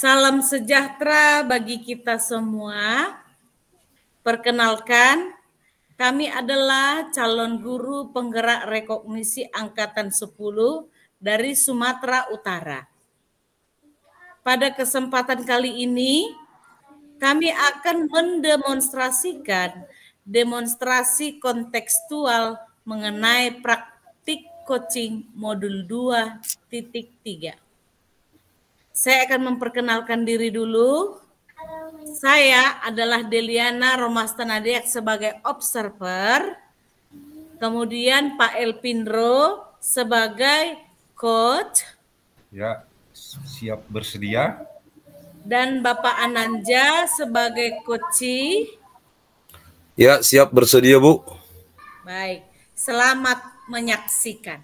Salam sejahtera bagi kita semua. Perkenalkan, kami adalah calon guru penggerak rekognisi Angkatan 10 dari Sumatera Utara. Pada kesempatan kali ini, kami akan mendemonstrasikan demonstrasi kontekstual mengenai praktik coaching modul 2.3. Saya akan memperkenalkan diri dulu. Saya adalah Deliana Romastanadiak sebagai observer, kemudian Pak Elpindro sebagai coach. Ya, siap bersedia. Dan Bapak Ananja sebagai coachee. Ya, siap bersedia, Bu. Baik, selamat menyaksikan.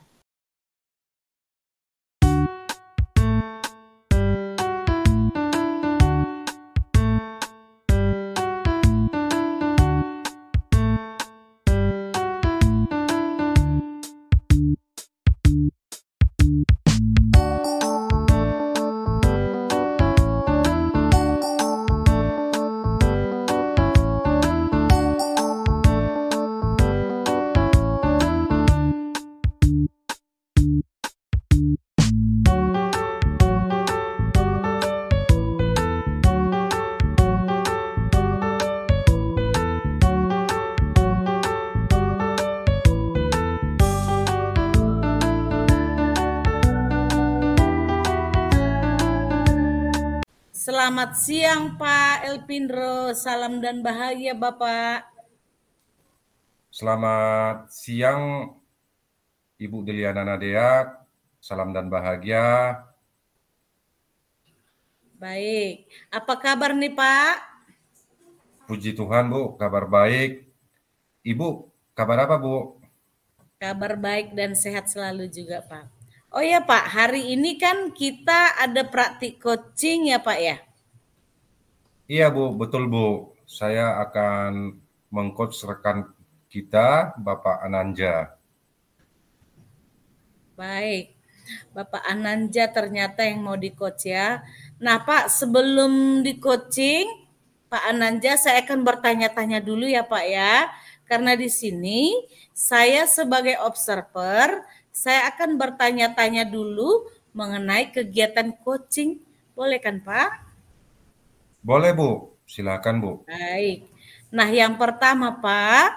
Selamat siang Pak Elpindro, salam dan bahagia Bapak. Selamat siang Ibu Deliana Nadeak, salam dan bahagia. Baik, apa kabar nih Pak? Puji Tuhan Bu, kabar baik. Ibu, kabar apa Bu? Kabar baik dan sehat selalu juga Pak. Oh ya Pak, hari ini kan kita ada praktik coaching ya Pak ya? Iya Bu, betul Bu. Saya akan meng-coach rekan kita, Bapak Ananja. Baik, Bapak Ananja ternyata yang mau di-coach ya. Nah Pak, sebelum di-coaching, Pak Ananja saya akan bertanya-tanya dulu ya Pak ya. Karena di sini saya sebagai observer, saya akan bertanya-tanya dulu mengenai kegiatan coaching. Boleh kan Pak? Boleh Bu, silakan Bu. Baik. Nah yang pertama Pak,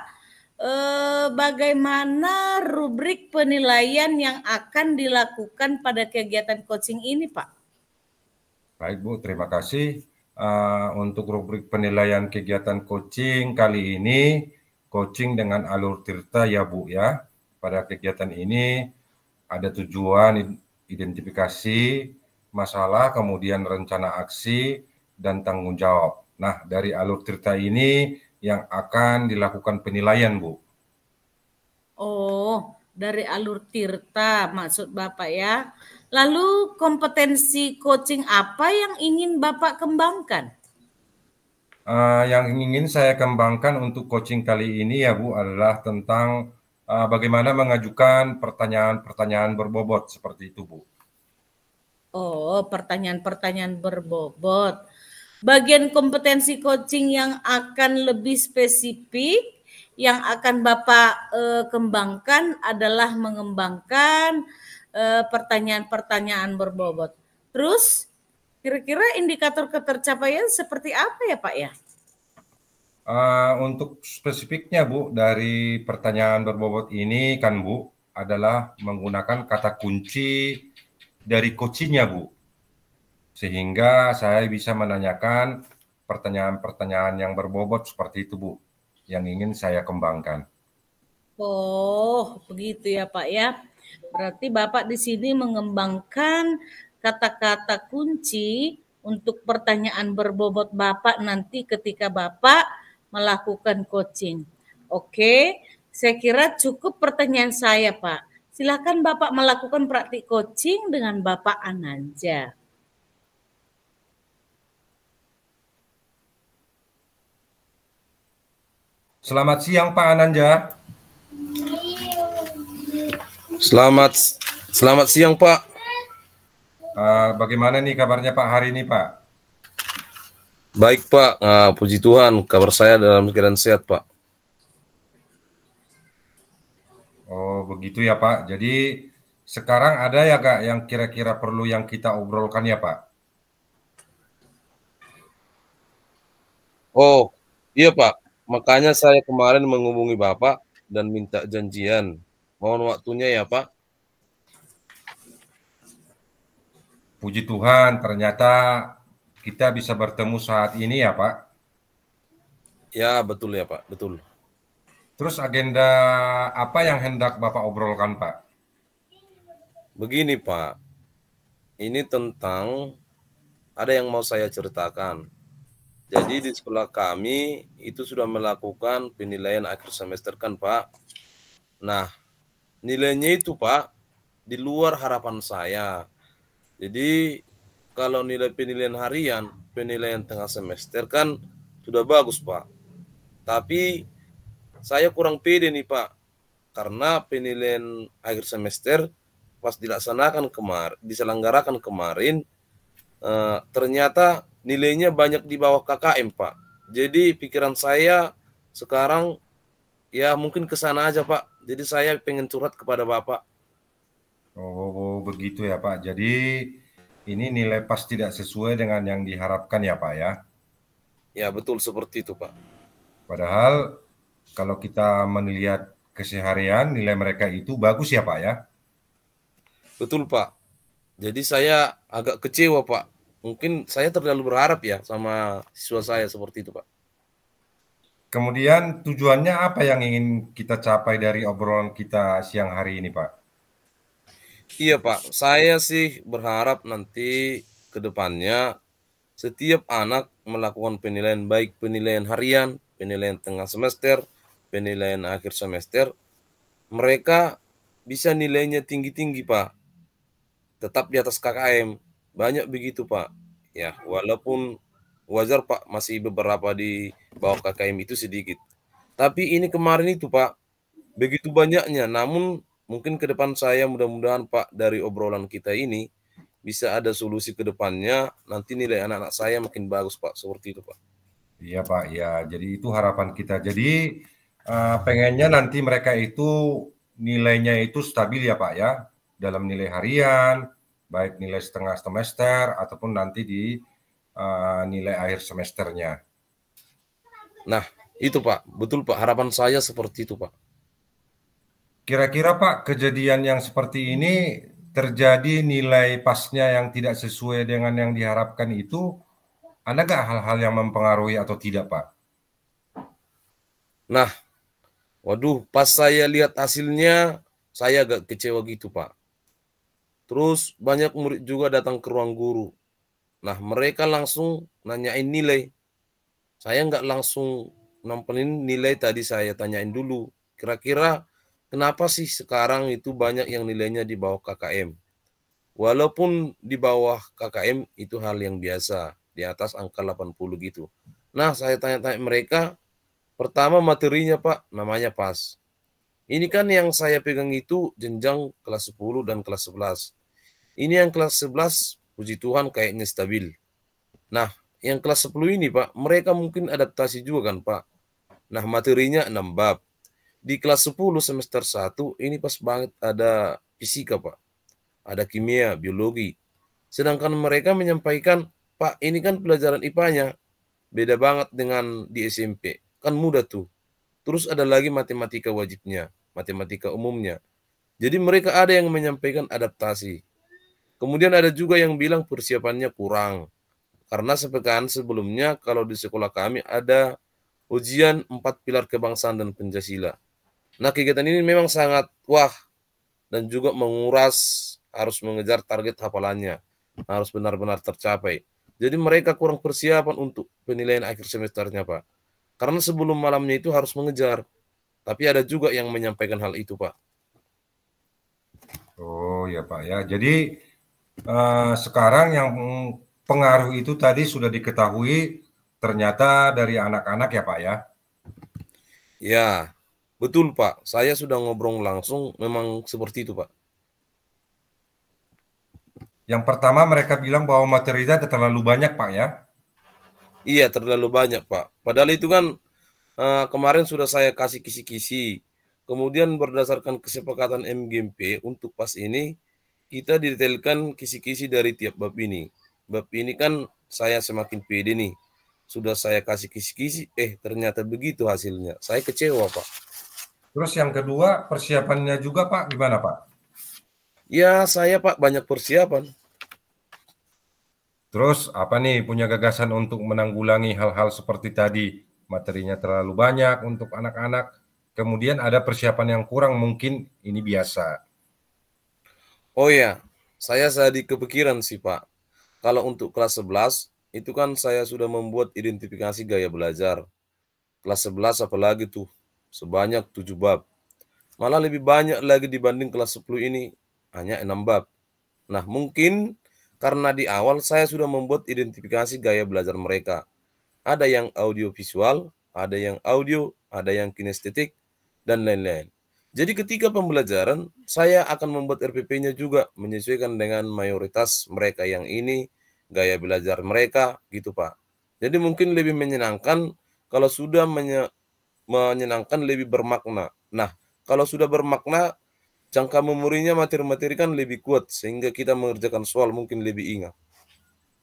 bagaimana rubrik penilaian yang akan dilakukan pada kegiatan coaching ini Pak? Baik Bu, terima kasih. Untuk rubrik penilaian kegiatan coaching kali ini, coaching dengan alur tirta ya Bu ya. Pada kegiatan ini ada tujuan, identifikasi masalah, kemudian rencana aksi, dan tanggung jawab. Nah, dari alur tirta ini yang akan dilakukan penilaian Bu. Oh, dari alur tirta maksud Bapak ya. Lalu kompetensi coaching apa yang ingin Bapak kembangkan? Yang ingin saya kembangkan untuk coaching kali ini ya Bu adalah tentang bagaimana mengajukan pertanyaan-pertanyaan berbobot seperti itu Bu. Oh, pertanyaan-pertanyaan berbobot. Bagian kompetensi coaching yang akan lebih spesifik yang akan Bapak kembangkan adalah mengembangkan pertanyaan-pertanyaan berbobot. Terus kira-kira indikator ketercapaian seperti apa ya Pak ya? Untuk spesifiknya Bu, dari pertanyaan berbobot ini kan Bu, adalah menggunakan kata kunci dari coachingnya Bu. Sehingga saya bisa menanyakan pertanyaan-pertanyaan yang berbobot seperti itu Bu, yang ingin saya kembangkan. Oh, begitu ya Pak ya. Berarti Bapak di sini mengembangkan kata-kata kunci untuk pertanyaan berbobot Bapak nanti ketika Bapak melakukan coaching. Oke, saya kira cukup pertanyaan saya Pak. Silakan Bapak melakukan praktik coaching dengan Bapak Ananja. Selamat siang Pak Ananja. Selamat siang Pak. Bagaimana nih kabarnya Pak hari ini Pak? Baik Pak, puji Tuhan, kabar saya dalam keadaan sehat Pak. Oh, begitu ya Pak. Jadi sekarang ada ya Kak yang kira-kira perlu yang kita obrolkan ya Pak? Oh, iya Pak, makanya saya kemarin menghubungi Bapak dan minta janjian. Mohon waktunya ya Pak. Puji Tuhan, ternyata kita bisa bertemu saat ini ya Pak. Ya betul ya Pak, betul. Terus agenda apa yang hendak Bapak obrolkan Pak? Begini Pak, ini tentang ada yang mau saya ceritakan. Jadi di sekolah kami itu sudah melakukan penilaian akhir semester kan Pak. Nah, nilainya itu Pak di luar harapan saya. Jadi kalau nilai penilaian harian, penilaian tengah semester kan sudah bagus Pak. Tapi saya kurang pede nih Pak, karena penilaian akhir semester pas diselenggarakan kemarin, ternyata nilainya banyak di bawah KKM Pak. Jadi pikiran saya sekarang ya mungkin ke sana aja Pak. Jadi saya pengen curhat kepada Bapak. Oh, begitu ya Pak. Jadi ini nilai pas tidak sesuai dengan yang diharapkan ya Pak ya. Ya betul seperti itu Pak. Padahal kalau kita melihat keseharian nilai mereka itu bagus ya Pak ya. Betul Pak. Jadi saya agak kecewa Pak. Mungkin saya terlalu berharap ya sama siswa saya seperti itu Pak. Kemudian tujuannya apa yang ingin kita capai dari obrolan kita siang hari ini Pak? Iya Pak, saya sih berharap nanti ke depannya setiap anak melakukan penilaian baik penilaian harian, penilaian tengah semester, penilaian akhir semester, mereka bisa nilainya tinggi-tinggi Pak, tetap di atas KKM. Banyak begitu Pak. Ya, walaupun wajar Pak masih beberapa di bawah KKM itu sedikit. Tapi ini kemarin itu Pak, begitu banyaknya. Namun mungkin ke depan saya mudah-mudahan Pak dari obrolan kita ini bisa ada solusi ke depannya, nanti nilai anak-anak saya makin bagus Pak, seperti itu Pak. Iya Pak, ya. Jadi itu harapan kita. Jadi pengennya nanti mereka itu nilainya itu stabil ya Pak ya, dalam nilai harian, baik nilai setengah semester ataupun nanti di nilai akhir semesternya. Nah, itu Pak, betul Pak, harapan saya seperti itu Pak. Kira-kira Pak, kejadian yang seperti ini terjadi nilai pasnya yang tidak sesuai dengan yang diharapkan itu, ada nggak hal-hal yang mempengaruhi atau tidak Pak? Nah, waduh, pas saya lihat hasilnya, saya agak kecewa gitu Pak. Terus banyak murid juga datang ke ruang guru. Nah, mereka langsung nanyain nilai. Saya nggak langsung nampenin nilai tadi, saya tanyain dulu. Kira-kira kenapa sih sekarang itu banyak yang nilainya di bawah KKM? Walaupun di bawah KKM itu hal yang biasa, di atas angka 80 gitu. Nah, saya tanya-tanya mereka, pertama materinya Pak, namanya pas. Ini kan yang saya pegang itu jenjang kelas 10 dan kelas 11. Ini yang kelas 11, puji Tuhan kayaknya stabil. Nah, yang kelas 10 ini Pak, mereka mungkin adaptasi juga kan Pak. Nah, materinya 6 bab. Di kelas 10 semester 1 ini pas banget ada fisika Pak. Ada kimia, biologi. Sedangkan mereka menyampaikan, Pak ini kan pelajaran IPA-nya. Beda banget dengan di SMP. Kan mudah tuh. Terus ada lagi matematika wajibnya, matematika umumnya. Jadi mereka ada yang menyampaikan adaptasi. Kemudian ada juga yang bilang persiapannya kurang. Karena sepekan sebelumnya kalau di sekolah kami ada ujian 4 pilar kebangsaan dan Pancasila. Nah, kegiatan ini memang sangat wah dan juga menguras, harus mengejar target hafalannya. Harus benar-benar tercapai. Jadi mereka kurang persiapan untuk penilaian akhir semesternya, Pak. Karena sebelum malamnya itu harus mengejar. Tapi ada juga yang menyampaikan hal itu, Pak. Oh ya Pak ya. Jadi sekarang yang pengaruh itu tadi sudah diketahui ternyata dari anak-anak ya Pak ya. Ya, betul Pak. Saya sudah ngobrol langsung, memang seperti itu Pak. Yang pertama mereka bilang bahwa materinya terlalu banyak Pak ya. Iya, terlalu banyak, Pak. Padahal itu kan kemarin sudah saya kasih kisi-kisi. Kemudian berdasarkan kesepakatan MGMP untuk pas ini, kita didetailkan kisi-kisi dari tiap bab ini. Bab ini kan saya semakin pede nih. Sudah saya kasih kisi-kisi, ternyata begitu hasilnya. Saya kecewa, Pak. Terus yang kedua, persiapannya juga Pak, gimana Pak? Ya, saya Pak banyak persiapan. Terus apa nih punya gagasan untuk menanggulangi hal-hal seperti tadi? Materinya terlalu banyak untuk anak-anak, kemudian ada persiapan yang kurang, mungkin ini biasa. Oh ya, saya di kepikiran sih Pak. Kalau untuk kelas 11, itu kan saya sudah membuat identifikasi gaya belajar. Kelas 11 apalagi tuh, sebanyak 7 bab. Malah lebih banyak lagi dibanding kelas 10 ini, hanya 6 bab. Nah, mungkin karena di awal saya sudah membuat identifikasi gaya belajar mereka. Ada yang audio visual, ada yang audio, ada yang kinestetik, dan lain-lain. Jadi ketika pembelajaran, saya akan membuat RPP-nya juga menyesuaikan dengan mayoritas mereka yang ini, gaya belajar mereka, gitu Pak. Jadi mungkin lebih menyenangkan kalau sudah menyenangkan lebih bermakna. Nah, kalau sudah bermakna, jangka memorinya materi-materi kan lebih kuat, sehingga kita mengerjakan soal mungkin lebih ingat.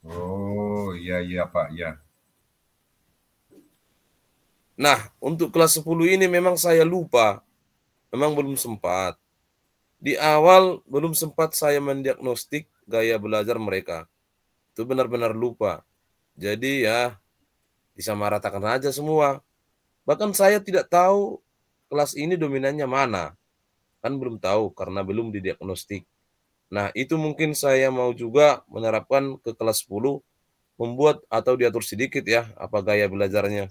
Oh, iya iya Pak, ya. Nah, untuk kelas 10 ini memang saya lupa, memang belum sempat. Di awal belum sempat saya mendiagnostik gaya belajar mereka. Itu benar-benar lupa. Jadi ya disamaratakan aja semua. Bahkan saya tidak tahu kelas ini dominannya mana. Kan belum tahu karena belum didiagnostik. Nah, itu mungkin saya mau juga menerapkan ke kelas 10, membuat atau diatur sedikit ya apa gaya belajarnya.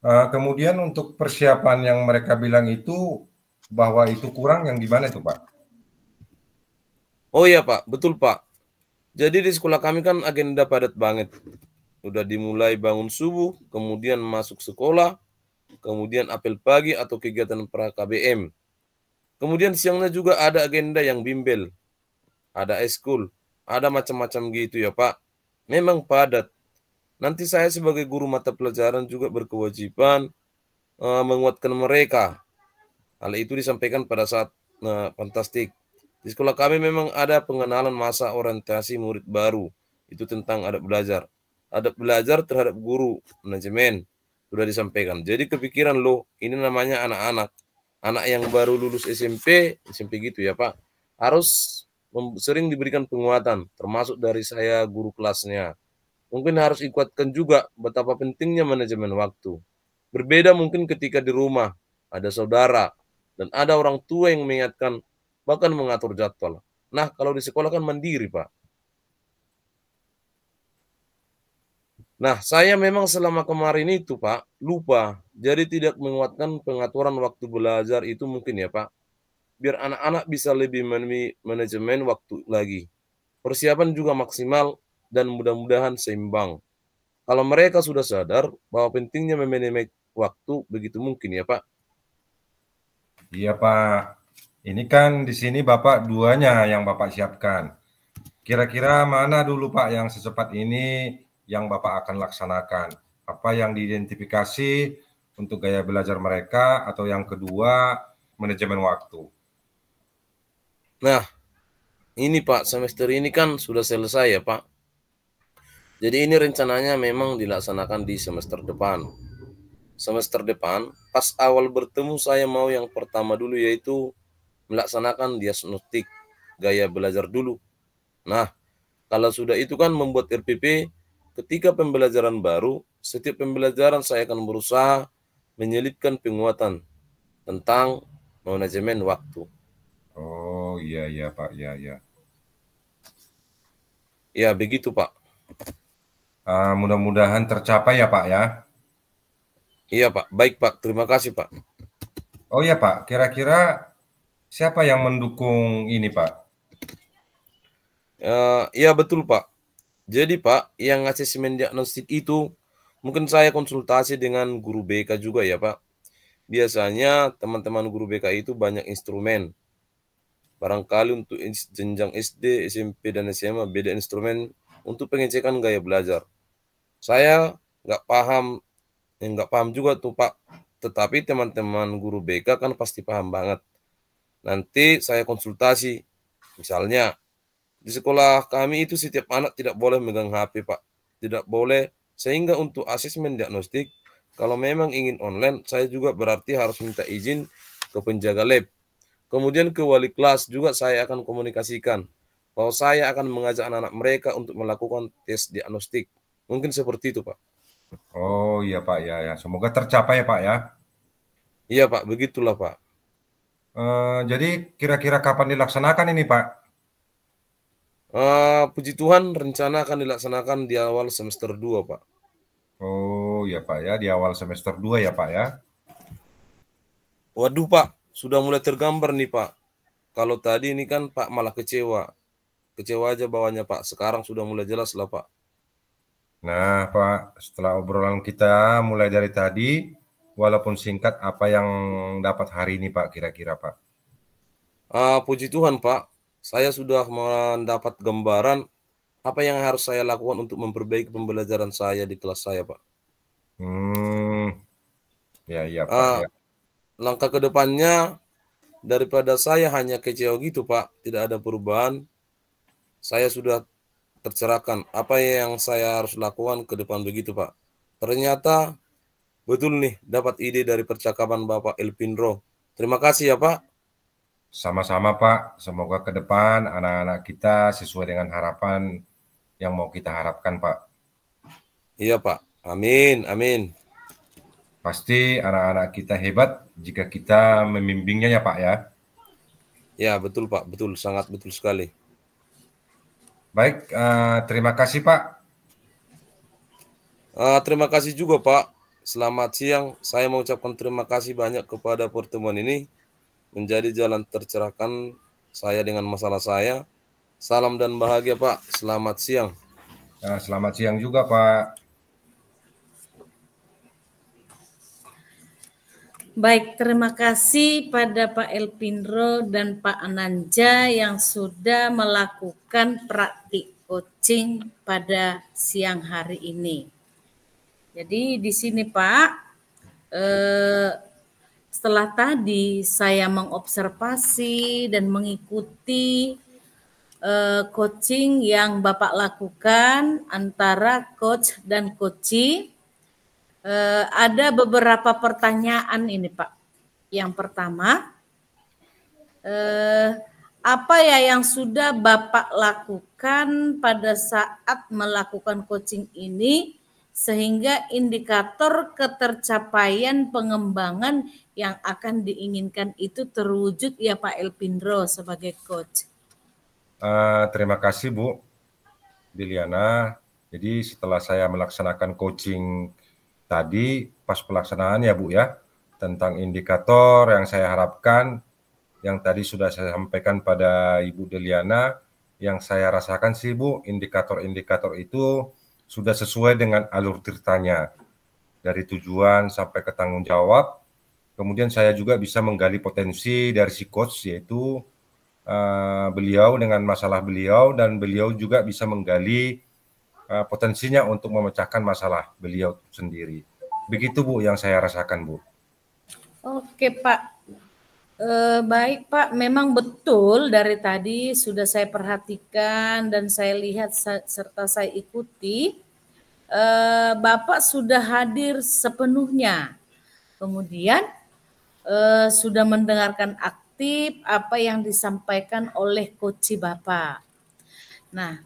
Kemudian untuk persiapan yang mereka bilang itu bahwa itu kurang, yang gimana itu Pak? Oh iya Pak, betul Pak. Jadi di sekolah kami kan agenda padat banget. Udah dimulai bangun subuh, kemudian masuk sekolah, kemudian apel pagi atau kegiatan pra KBM. Kemudian siangnya juga ada agenda yang bimbel, ada eskul, ada macam-macam gitu ya Pak. Memang padat. Nanti saya sebagai guru mata pelajaran juga berkewajiban menguatkan mereka. Hal itu disampaikan pada saat fantastik. Di sekolah kami memang ada pengenalan masa orientasi murid baru. Itu tentang adab belajar. Adab belajar terhadap guru, manajemen, sudah disampaikan. Jadi kepikiran loh, ini namanya anak-anak. Anak yang baru lulus SMP gitu ya Pak. Harus sering diberikan penguatan, termasuk dari saya guru kelasnya. Mungkin harus ikuatkan juga betapa pentingnya manajemen waktu. Berbeda mungkin ketika di rumah, ada saudara, dan ada orang tua yang mengingatkan, bahkan mengatur jadwal. Nah, kalau di sekolah kan mandiri, Pak. Nah, saya memang selama kemarin itu, Pak, lupa. Jadi tidak menguatkan pengaturan waktu belajar itu mungkin ya, Pak. Biar anak-anak bisa lebih manajemen waktu lagi. Persiapan juga maksimal dan mudah-mudahan seimbang. Kalau mereka sudah sadar bahwa pentingnya memanajemen waktu begitu mungkin ya, Pak. Iya Pak, ini kan di sini Bapak duanya yang Bapak siapkan. Kira-kira mana dulu Pak yang secepat ini yang Bapak akan laksanakan? Apa yang diidentifikasi untuk gaya belajar mereka, atau yang kedua manajemen waktu? Nah, ini Pak, semester ini kan sudah selesai ya Pak. Jadi ini rencananya memang dilaksanakan di semester depan. Semester depan, pas awal bertemu saya mau yang pertama dulu yaitu melaksanakan diagnostik gaya belajar dulu. Nah, kalau sudah itu kan membuat RPP, ketika pembelajaran baru, setiap pembelajaran saya akan berusaha menyelipkan penguatan tentang manajemen waktu. Oh iya iya Pak, iya iya. Ya, begitu Pak. Mudah-mudahan tercapai ya Pak ya. Iya Pak, baik Pak, terima kasih Pak. Oh iya Pak, kira-kira siapa yang mendukung ini Pak? Iya betul Pak. Jadi Pak, yang asesmen diagnostik itu mungkin saya konsultasi dengan guru BK juga ya Pak. Biasanya teman-teman guru BK itu banyak instrumen. Barangkali untuk jenjang SD, SMP, dan SMA beda instrumen untuk pengecekan gaya belajar. Saya nggak paham, nggak paham juga tuh Pak. Tetapi teman-teman guru BK kan pasti paham banget. Nanti saya konsultasi. Misalnya di sekolah kami itu setiap anak tidak boleh megang HP Pak. Tidak boleh. Sehingga untuk asesmen diagnostik, kalau memang ingin online, saya juga berarti harus minta izin ke penjaga lab. Kemudian ke wali kelas juga saya akan komunikasikan bahwa saya akan mengajak anak-anak mereka untuk melakukan tes diagnostik. Mungkin seperti itu, Pak. Oh iya Pak, ya, ya. Semoga tercapai ya Pak ya. Iya, Pak. Begitulah, Pak. Jadi kira-kira kapan dilaksanakan ini Pak? Puji Tuhan, rencana akan dilaksanakan di awal semester 2, Pak. Oh iya Pak ya, di awal semester 2 ya Pak ya. Waduh, Pak. Sudah mulai tergambar nih, Pak. Kalau tadi ini kan Pak malah kecewa. Kecewa aja bawahnya, Pak. Sekarang sudah mulai jelas lah, Pak. Nah Pak, setelah obrolan kita mulai dari tadi, walaupun singkat, apa yang dapat hari ini Pak kira-kira Pak? Puji Tuhan, Pak. Saya sudah mendapat gambaran apa yang harus saya lakukan untuk memperbaiki pembelajaran saya di kelas saya, Pak. Hmm, ya iya Pak ya. Langkah ke depannya daripada saya hanya kecewa gitu, Pak, tidak ada perubahan, saya sudah tercerahkan apa yang saya harus lakukan ke depan begitu, Pak. Ternyata betul nih dapat ide dari percakapan Bapak Elpindro. Terima kasih ya, Pak. Sama-sama Pak, semoga ke depan anak-anak kita sesuai dengan harapan yang mau kita harapkan Pak. Iya, Pak. Amin, amin. Pasti anak-anak kita hebat jika kita membimbingnya ya Pak ya. Ya, betul, Pak. Betul, sangat betul sekali. Baik, terima kasih Pak. Terima kasih juga, Pak. Selamat siang. Saya mengucapkan terima kasih banyak kepada pertemuan ini. Menjadi jalan tercerahkan saya dengan masalah saya. Salam dan bahagia, Pak. Selamat siang. Selamat siang juga Pak. Baik, terima kasih pada Pak Elpindro dan Pak Ananja yang sudah melakukan praktik coaching pada siang hari ini. Jadi di sini Pak, setelah tadi saya mengobservasi dan mengikuti coaching yang Bapak lakukan antara coach dan coachee, ada beberapa pertanyaan ini Pak. Yang pertama, apa ya yang sudah Bapak lakukan pada saat melakukan coaching ini sehingga indikator ketercapaian pengembangan yang akan diinginkan itu terwujud ya Pak Elpindro sebagai coach? Terima kasih Bu Diliana. Jadi setelah saya melaksanakan coaching tadi, pas pelaksanaan ya Bu ya, tentang indikator yang saya harapkan, yang tadi sudah saya sampaikan pada Ibu Deliana, yang saya rasakan sih Bu, indikator-indikator itu sudah sesuai dengan alur ceritanya, dari tujuan sampai ke tanggung jawab. Kemudian saya juga bisa menggali potensi dari si coach, yaitu beliau dengan masalah beliau, dan beliau juga bisa menggali potensinya untuk memecahkan masalah beliau sendiri. Begitu Bu yang saya rasakan Bu. Oke Pak, baik Pak, memang betul dari tadi sudah saya perhatikan dan saya lihat serta saya ikuti, Bapak sudah hadir sepenuhnya. Kemudian sudah mendengarkan aktif apa yang disampaikan oleh coach Bapak. Nah,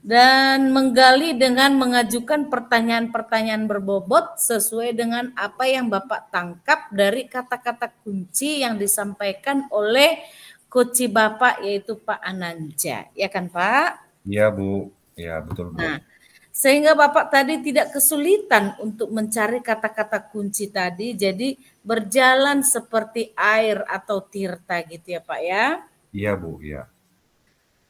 dan menggali dengan mengajukan pertanyaan-pertanyaan berbobot sesuai dengan apa yang Bapak tangkap dari kata-kata kunci yang disampaikan oleh coach Bapak yaitu Pak Ananja. Ya kan Pak? Iya Bu, ya betul Bu. Nah, sehingga Bapak tadi tidak kesulitan untuk mencari kata-kata kunci tadi, jadi berjalan seperti air atau tirta gitu ya Pak ya. Iya Bu, ya.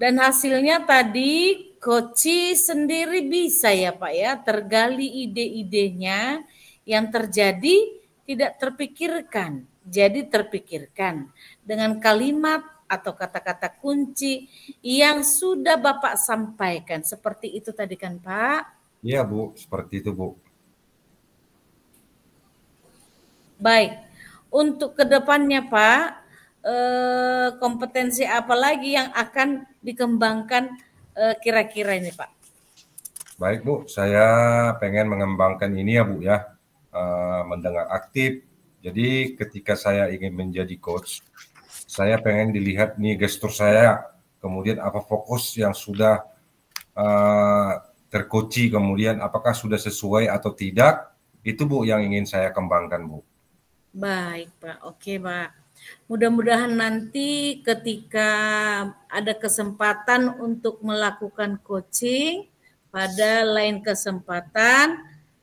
Dan hasilnya tadi coach sendiri bisa ya Pak ya, tergali ide-idenya yang terjadi tidak terpikirkan, jadi terpikirkan dengan kalimat atau kata-kata kunci yang sudah Bapak sampaikan. Seperti itu tadi kan Pak? Iya Bu, seperti itu Bu. Baik, untuk kedepannya Pak, kompetensi apa lagi yang akan dikembangkan kira-kira ini Pak? Baik Bu, saya pengen mengembangkan ini ya Bu ya, mendengar aktif. Jadi ketika saya ingin menjadi coach, saya pengen dilihat nih gestur saya, kemudian apa fokus yang sudah tercoachi, kemudian apakah sudah sesuai atau tidak, itu Bu yang ingin saya kembangkan Bu. Baik Pak, oke Pak. Mudah-mudahan nanti ketika ada kesempatan untuk melakukan coaching pada lain kesempatan,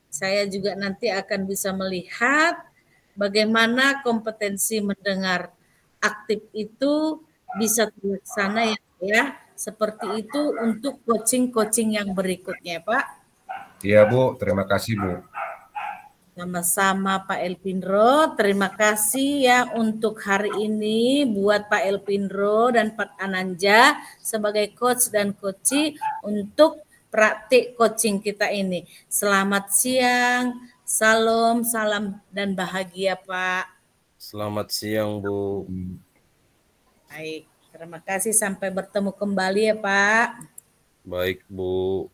saya juga nanti akan bisa melihat bagaimana kompetensi mendengar aktif itu bisa terlaksana ya, seperti itu untuk coaching-coaching yang berikutnya Pak. Iya Bu, terima kasih Bu. Sama-sama Pak Elpindro, terima kasih ya untuk hari ini buat Pak Elpindro dan Pak Ananja sebagai coach dan coachi untuk praktik coaching kita ini. Selamat siang, salam, salam dan bahagia Pak. Selamat siang, Bu. Baik, terima kasih sampai bertemu kembali ya Pak. Baik, Bu.